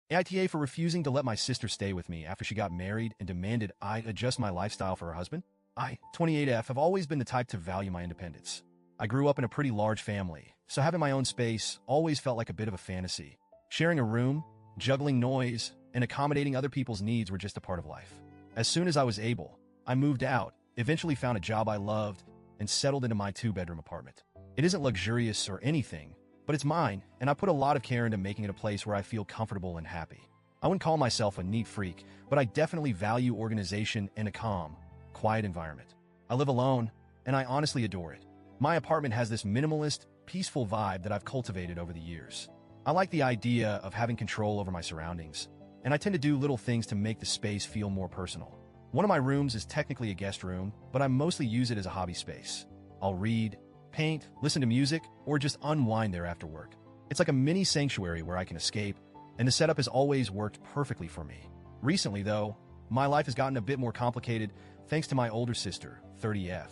AITA for refusing to let my sister stay with me after she got married and demanded I adjust my lifestyle for her husband. I, 28F, have always been the type to value my independence. I grew up in a pretty large family, so having my own space always felt like a bit of a fantasy. Sharing a room, juggling noise, and accommodating other people's needs were just a part of life. As soon as I was able, I moved out, eventually found a job I loved, and settled into my two-bedroom apartment. It isn't luxurious or anything, but it's mine, and I put a lot of care into making it a place where I feel comfortable and happy. I wouldn't call myself a neat freak, but I definitely value organization and a calm, quiet environment. I live alone, and I honestly adore it. My apartment has this minimalist, peaceful vibe that I've cultivated over the years. I like the idea of having control over my surroundings, and I tend to do little things to make the space feel more personal. One of my rooms is technically a guest room, but I mostly use it as a hobby space. I'll read, paint, listen to music, or just unwind there after work. It's like a mini sanctuary where I can escape, and the setup has always worked perfectly for me. Recently, though, my life has gotten a bit more complicated thanks to my older sister, 30F.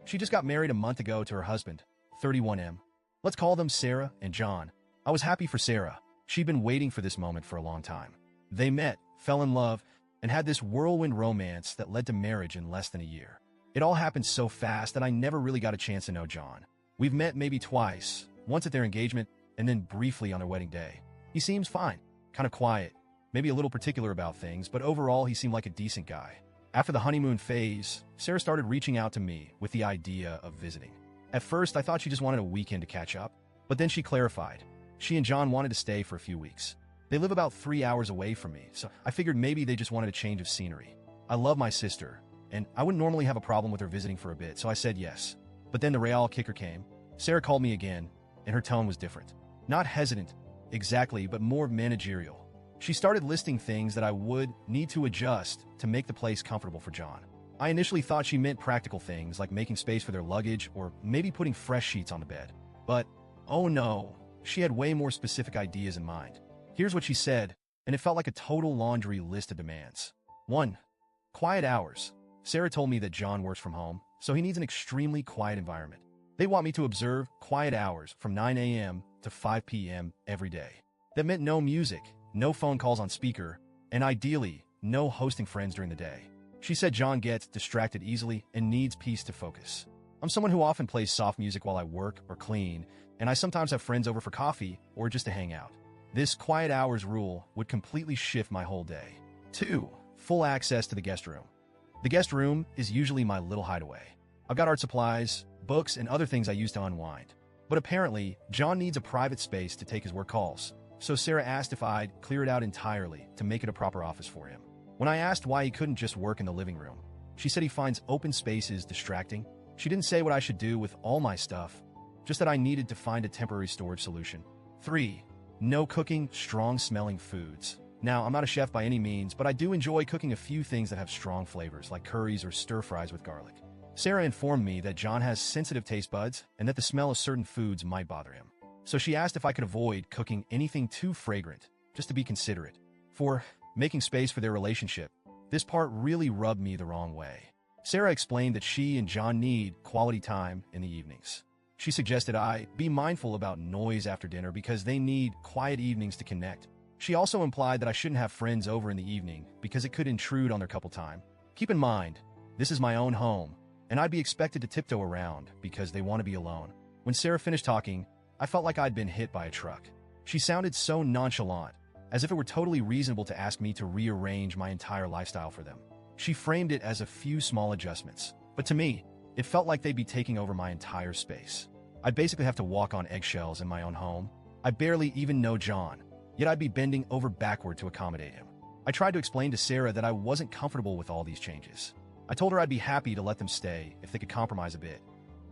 She just got married a month ago to her husband, 31M. Let's call them Sarah and John. I was happy for Sarah. She'd been waiting for this moment for a long time. They met, fell in love, and had this whirlwind romance that led to marriage in less than a year. It all happened so fast that I never really got a chance to know John. We've met maybe twice, once at their engagement, and then briefly on their wedding day. He seems fine, kind of quiet, maybe a little particular about things, but overall he seemed like a decent guy. After the honeymoon phase, Sarah started reaching out to me with the idea of visiting. At first, I thought she just wanted a weekend to catch up, but then she clarified. She and John wanted to stay for a few weeks. They live about 3 hours away from me, so I figured maybe they just wanted a change of scenery. I love my sister, and I wouldn't normally have a problem with her visiting for a bit, so I said yes. But then the real kicker came. Sarah called me again, and her tone was different. Not hesitant, exactly, but more managerial. She started listing things that I would need to adjust to make the place comfortable for John. I initially thought she meant practical things like making space for their luggage or maybe putting fresh sheets on the bed. But, oh no, she had way more specific ideas in mind. Here's what she said, and it felt like a total laundry list of demands. 1. Quiet hours. Sarah told me that John works from home, so he needs an extremely quiet environment. They want me to observe quiet hours from 9 a.m. to 5 p.m. every day. That meant no music, no phone calls on speaker, and ideally, no hosting friends during the day. She said John gets distracted easily and needs peace to focus. I'm someone who often plays soft music while I work or clean, and I sometimes have friends over for coffee or just to hang out. This quiet hours rule would completely shift my whole day. 2. Full access to the guest room. The guest room is usually my little hideaway. I've got art supplies, books, and other things I use to unwind. But apparently, John needs a private space to take his work calls, so Sarah asked if I'd clear it out entirely to make it a proper office for him. When I asked why he couldn't just work in the living room, she said he finds open spaces distracting. She didn't say what I should do with all my stuff, just that I needed to find a temporary storage solution. 3. No cooking strong-smelling foods. Now, I'm not a chef by any means, but I do enjoy cooking a few things that have strong flavors, like curries or stir-fries with garlic. Sarah informed me that John has sensitive taste buds and that the smell of certain foods might bother him. So she asked if I could avoid cooking anything too fragrant, just to be considerate. 4. Making space for their relationship. This part really rubbed me the wrong way. Sarah explained that she and John need quality time in the evenings. She suggested I be mindful about noise after dinner because they need quiet evenings to connect. She also implied that I shouldn't have friends over in the evening because it could intrude on their couple time. Keep in mind, this is my own home, and I'd be expected to tiptoe around because they want to be alone. When Sarah finished talking, I felt like I'd been hit by a truck. She sounded so nonchalant, as if it were totally reasonable to ask me to rearrange my entire lifestyle for them. She framed it as a few small adjustments, but to me, it felt like they'd be taking over my entire space. I'd basically have to walk on eggshells in my own home. I barely even know John, yet I'd be bending over backward to accommodate him. I tried to explain to Sarah that I wasn't comfortable with all these changes. I told her I'd be happy to let them stay if they could compromise a bit.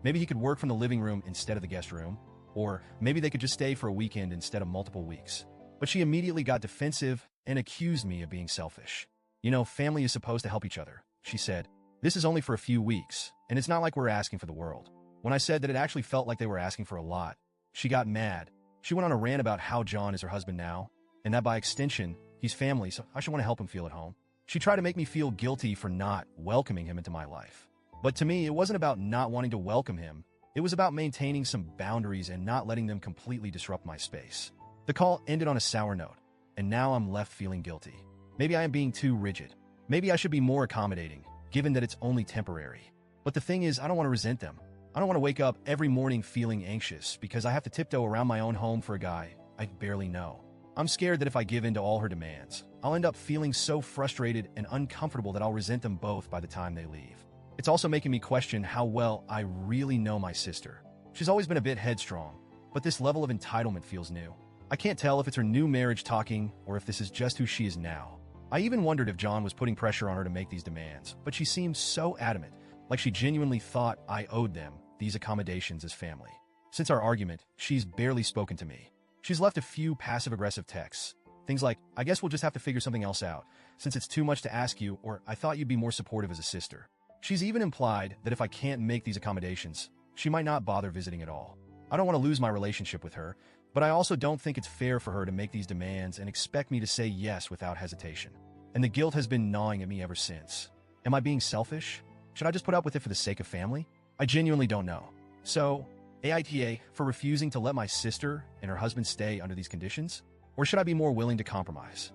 Maybe he could work from the living room instead of the guest room, or maybe they could just stay for a weekend instead of multiple weeks. But she immediately got defensive and accused me of being selfish. You know, family is supposed to help each other, she said. This is only for a few weeks, and it's not like we're asking for the world. When I said that it actually felt like they were asking for a lot, she got mad. She went on a rant about how John is her husband now, and that by extension, he's family, so I should want to help him feel at home. She tried to make me feel guilty for not welcoming him into my life. But to me, it wasn't about not wanting to welcome him. It was about maintaining some boundaries and not letting them completely disrupt my space. The call ended on a sour note, and now I'm left feeling guilty. Maybe I am being too rigid. Maybe I should be more accommodating, given that it's only temporary. But the thing is, I don't want to resent them. I don't want to wake up every morning feeling anxious because I have to tiptoe around my own home for a guy I barely know. I'm scared that if I give in to all her demands, I'll end up feeling so frustrated and uncomfortable that I'll resent them both by the time they leave. It's also making me question how well I really know my sister. She's always been a bit headstrong, but this level of entitlement feels new. I can't tell if it's her new marriage talking or if this is just who she is now. I even wondered if John was putting pressure on her to make these demands, but she seemed so adamant, like she genuinely thought I owed them these accommodations as family. Since our argument, she's barely spoken to me. She's left a few passive-aggressive texts. Things like, I guess we'll just have to figure something else out, since it's too much to ask you, or I thought you'd be more supportive as a sister. She's even implied that if I can't make these accommodations, she might not bother visiting at all. I don't want to lose my relationship with her, but I also don't think it's fair for her to make these demands and expect me to say yes without hesitation. And the guilt has been gnawing at me ever since. Am I being selfish? Should I just put up with it for the sake of family? I genuinely don't know. So, AITA for refusing to let my sister and her husband stay under these conditions? Or should I be more willing to compromise?